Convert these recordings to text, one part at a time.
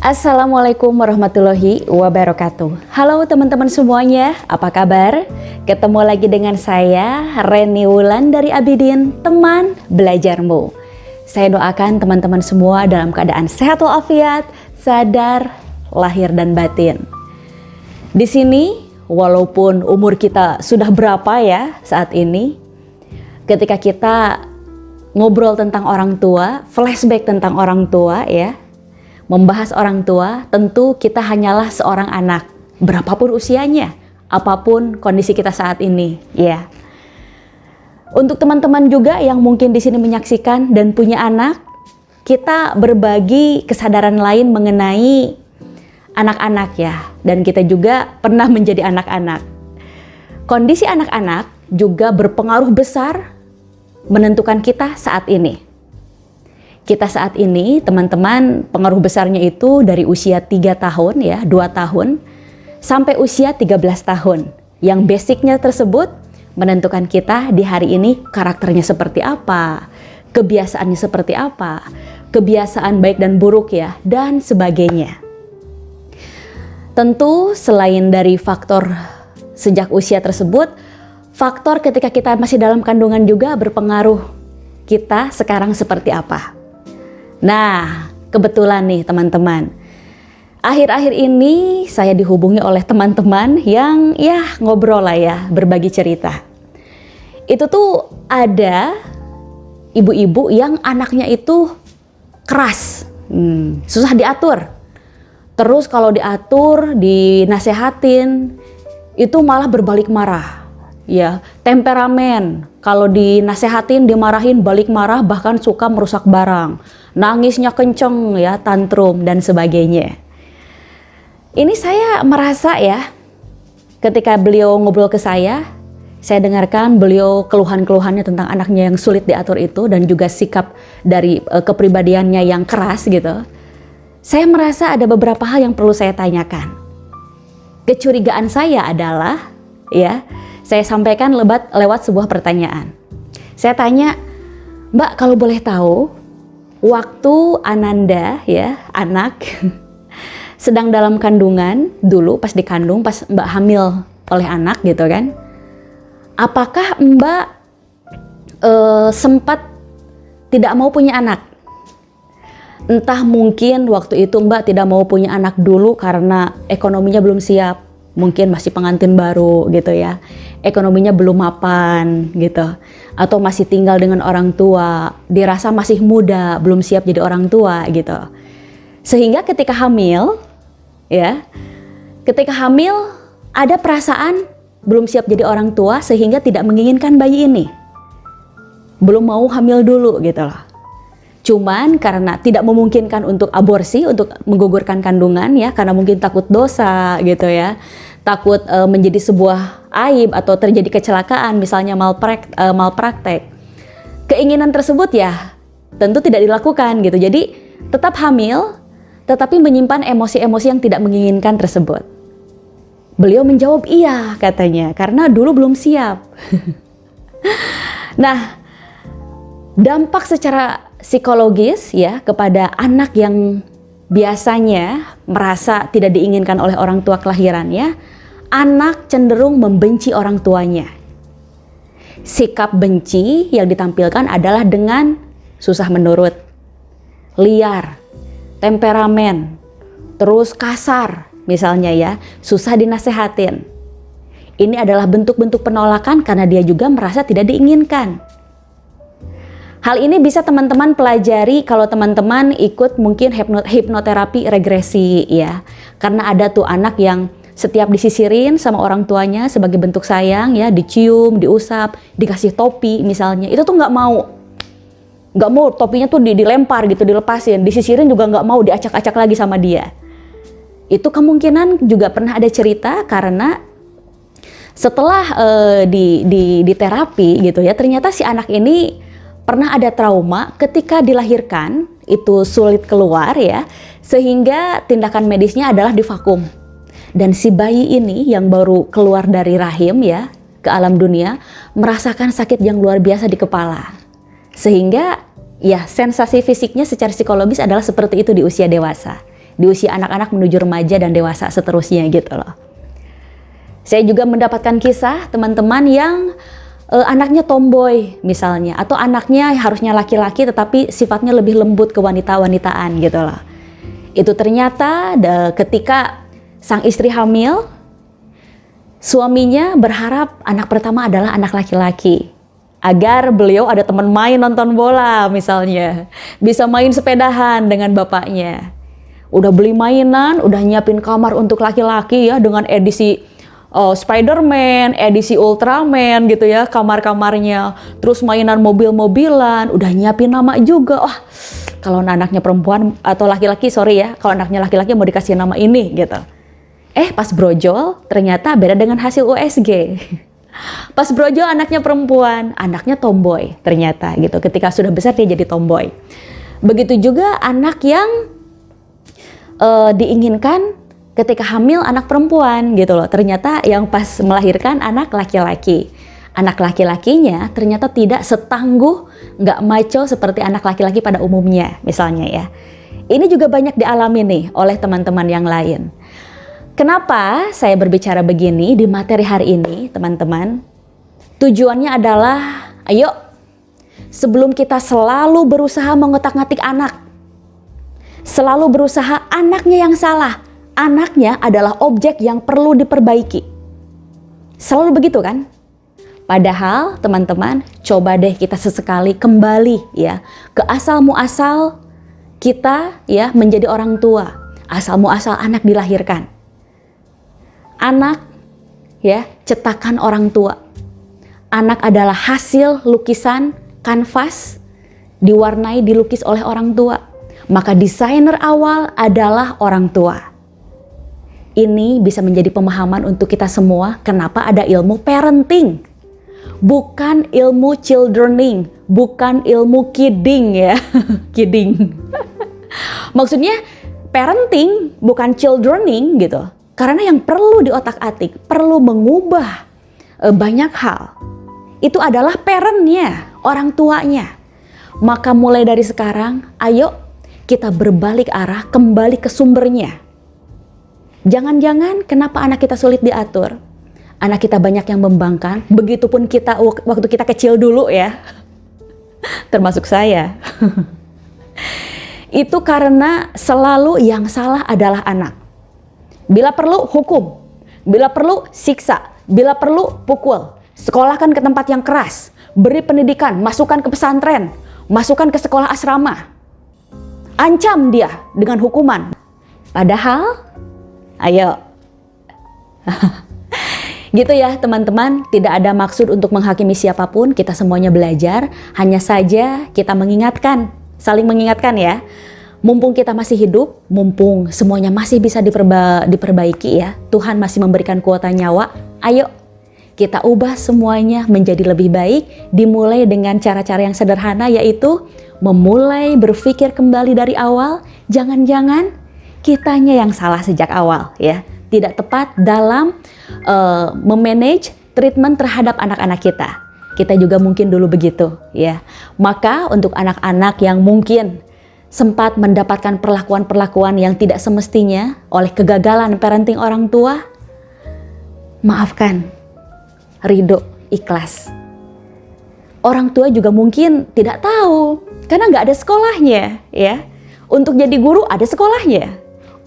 Assalamualaikum warahmatullahi wabarakatuh. Halo teman-teman semuanya, apa kabar? Ketemu lagi dengan saya, Reni Wulan dari Abidin, teman belajarmu. Saya doakan teman-teman semua dalam keadaan sehat walafiat, sadar, lahir dan batin. Di sini, walaupun umur kita sudah berapa ya saat ini, ketika kita ngobrol tentang orang tua, flashback tentang orang tua ya, membahas orang tua, tentu kita hanyalah seorang anak, berapapun usianya, apapun kondisi kita saat ini, ya. Untuk teman-teman juga yang mungkin di sini menyaksikan dan punya anak, kita berbagi kesadaran lain mengenai anak-anak ya, dan kita juga pernah menjadi anak-anak. Kondisi anak-anak juga berpengaruh besar menentukan kita saat ini. Kita saat ini, teman-teman, pengaruh besarnya itu dari usia 3 tahun ya, 2 tahun, sampai usia 13 tahun. Yang basicnya tersebut menentukan kita di hari ini karakternya seperti apa, kebiasaannya seperti apa, kebiasaan baik dan buruk ya, dan sebagainya. Tentu selain dari faktor sejak usia tersebut, faktor ketika kita masih dalam kandungan juga berpengaruh kita sekarang seperti apa. Nah, kebetulan nih teman-teman, akhir-akhir ini saya dihubungi oleh teman-teman yang ya ngobrol lah ya, berbagi cerita. Itu tuh ada ibu-ibu yang anaknya itu keras, susah diatur. Terus kalau diatur, dinasehatin, itu malah berbalik marah. Ya, temperamen. Kalau dinasehatin, dimarahin, balik marah, bahkan suka merusak barang. Nangisnya kenceng ya, tantrum dan sebagainya. Ini saya merasa ya, ketika beliau ngobrol ke saya dengarkan beliau keluhan-keluhannya tentang anaknya yang sulit diatur itu dan juga sikap dari kepribadiannya yang keras gitu. Saya merasa ada beberapa hal yang perlu saya tanyakan. Kecurigaan saya adalah ya, saya sampaikan lewat sebuah pertanyaan. Saya tanya, Mbak, kalau boleh tahu, waktu Ananda ya, anak sedang dalam kandungan dulu pas dikandung, pas Mbak hamil oleh anak gitu kan, apakah Mbak sempat tidak mau punya anak? Entah mungkin waktu itu Mbak tidak mau punya anak dulu karena ekonominya belum siap. Mungkin masih pengantin baru gitu ya, ekonominya belum mapan gitu, atau masih tinggal dengan orang tua, dirasa masih muda, belum siap jadi orang tua gitu. Sehingga ketika hamil ya, ketika hamil ada perasaan belum siap jadi orang tua sehingga tidak menginginkan bayi ini, belum mau hamil dulu gitu loh. Cuman karena tidak memungkinkan untuk aborsi, untuk menggugurkan kandungan ya, karena mungkin takut dosa gitu ya, takut menjadi sebuah aib atau terjadi kecelakaan, misalnya malpraktek. Keinginan tersebut ya tentu tidak dilakukan gitu. Jadi tetap hamil, tetapi menyimpan emosi-emosi yang tidak menginginkan tersebut. Beliau menjawab iya katanya, karena dulu belum siap. Nah, dampak secara psikologis ya kepada anak yang biasanya merasa tidak diinginkan oleh orang tua kelahirannya, anak cenderung membenci orang tuanya. Sikap benci yang ditampilkan adalah dengan susah menurut, liar, temperamen, terus kasar misalnya ya, susah dinasehatin. Ini adalah bentuk-bentuk penolakan karena dia juga merasa tidak diinginkan. Hal ini bisa teman-teman pelajari kalau teman-teman ikut mungkin hipnoterapi regresi ya. Karena ada tuh anak yang setiap disisirin sama orang tuanya sebagai bentuk sayang ya, dicium, diusap, dikasih topi misalnya, itu tuh nggak mau topinya tuh dilempar gitu, dilepasin, disisirin juga nggak mau, diacak-acak lagi sama dia. Itu kemungkinan juga pernah ada cerita karena setelah di terapi gitu ya, ternyata si anak ini pernah ada trauma ketika dilahirkan, itu sulit keluar ya, sehingga tindakan medisnya adalah divakum. Dan si bayi ini yang baru keluar dari rahim ya, ke alam dunia, merasakan sakit yang luar biasa di kepala. Sehingga ya sensasi fisiknya secara psikologis adalah seperti itu di usia dewasa. Di usia anak-anak menuju remaja dan dewasa seterusnya gitu loh. Saya juga mendapatkan kisah teman-teman yang anaknya tomboy misalnya, atau anaknya harusnya laki-laki tetapi sifatnya lebih lembut ke wanita-wanitaan gitu loh. Itu ternyata ketika sang istri hamil, suaminya berharap anak pertama adalah anak laki-laki agar beliau ada teman main nonton bola misalnya, bisa main sepedahan dengan bapaknya. Udah beli mainan, udah nyiapin kamar untuk laki-laki ya dengan edisi Spider-Man, edisi Ultraman gitu ya kamar-kamarnya. Terus mainan mobil-mobilan, udah nyiapin nama juga. Wah, kalau anaknya perempuan atau laki-laki, sorry ya, kalau anaknya laki-laki mau dikasih nama ini gitu. Pas brojol ternyata beda dengan hasil USG. Pas brojol anaknya perempuan, anaknya tomboy ternyata gitu. Ketika sudah besar dia jadi tomboy. Begitu juga anak yang diinginkan ketika hamil anak perempuan gitu loh. Ternyata yang pas melahirkan anak laki-laki. Anak laki-lakinya ternyata tidak setangguh, nggak maco seperti anak laki-laki pada umumnya misalnya ya. Ini juga banyak dialami nih oleh teman-teman yang lain. Kenapa saya berbicara begini di materi hari ini, teman-teman? Tujuannya adalah, ayo, sebelum kita selalu berusaha mengotak-ngatik anak, selalu berusaha anaknya yang salah, anaknya adalah objek yang perlu diperbaiki. Selalu begitu kan? Padahal, teman-teman, coba deh kita sesekali kembali ya ke asal muasal kita ya menjadi orang tua, asal muasal anak dilahirkan. Anak ya cetakan orang tua. Anak adalah hasil lukisan kanvas diwarnai dilukis oleh orang tua. Maka desainer awal adalah orang tua. Ini bisa menjadi pemahaman untuk kita semua kenapa ada ilmu parenting. Bukan ilmu childrening, bukan ilmu kidding ya. Kidding. Maksudnya parenting bukan childrening gitu. Karena yang perlu diotak-atik, perlu mengubah banyak hal. Itu adalah parentnya, orang tuanya. Maka mulai dari sekarang, ayo kita berbalik arah, kembali ke sumbernya. Jangan-jangan kenapa anak kita sulit diatur? Anak kita banyak yang membangkang, begitupun kita waktu kita kecil dulu ya. Termasuk saya. Itu karena selalu yang salah adalah anak. Bila perlu hukum, bila perlu siksa, bila perlu pukul, sekolahkan ke tempat yang keras, beri pendidikan, masukkan ke pesantren, masukkan ke sekolah asrama, ancam dia dengan hukuman. Padahal, ayo, gitu ya teman-teman, tidak ada maksud untuk menghakimi siapapun, kita semuanya belajar, hanya saja kita mengingatkan, saling mengingatkan ya. Mumpung kita masih hidup, mumpung semuanya masih bisa diperbaiki ya, Tuhan masih memberikan kuota nyawa, ayo kita ubah semuanya menjadi lebih baik, dimulai dengan cara-cara yang sederhana yaitu memulai berpikir kembali dari awal, jangan-jangan kitanya yang salah sejak awal ya, tidak tepat dalam memanage treatment terhadap anak-anak kita. Kita juga mungkin dulu begitu ya. Maka untuk anak-anak yang mungkin sempat mendapatkan perlakuan-perlakuan yang tidak semestinya oleh kegagalan parenting orang tua, maafkan, ridho, ikhlas. Orang tua juga mungkin tidak tahu, karena nggak ada sekolahnya ya. Untuk jadi guru ada sekolahnya,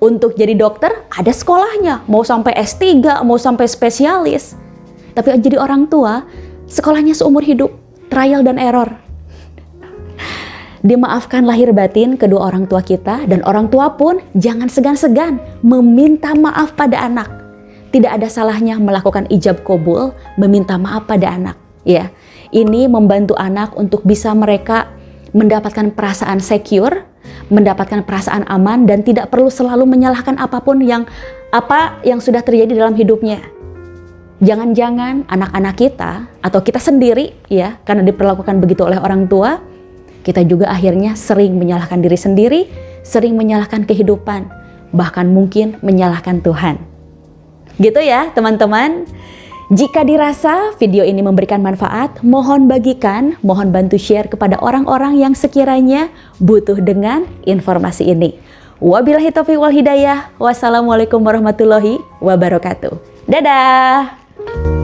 untuk jadi dokter ada sekolahnya, mau sampai S3, mau sampai spesialis. Tapi jadi orang tua, sekolahnya seumur hidup, trial dan error. Dimaafkan lahir batin kedua orang tua kita, dan orang tua pun jangan segan-segan meminta maaf pada anak. Tidak ada salahnya melakukan ijab qabul, meminta maaf pada anak ya. Ini membantu anak untuk bisa mereka mendapatkan perasaan secure, mendapatkan perasaan aman, dan tidak perlu selalu menyalahkan apapun yang sudah terjadi dalam hidupnya. Jangan-jangan anak-anak kita atau kita sendiri ya, karena diperlakukan begitu oleh orang tua, kita juga akhirnya sering menyalahkan diri sendiri, sering menyalahkan kehidupan, bahkan mungkin menyalahkan Tuhan. Gitu ya teman-teman. Jika dirasa video ini memberikan manfaat, mohon bagikan, mohon bantu share kepada orang-orang yang sekiranya butuh dengan informasi ini. Wabillahi taufiq wal hidayah. Wassalamualaikum warahmatullahi wabarakatuh. Dadah!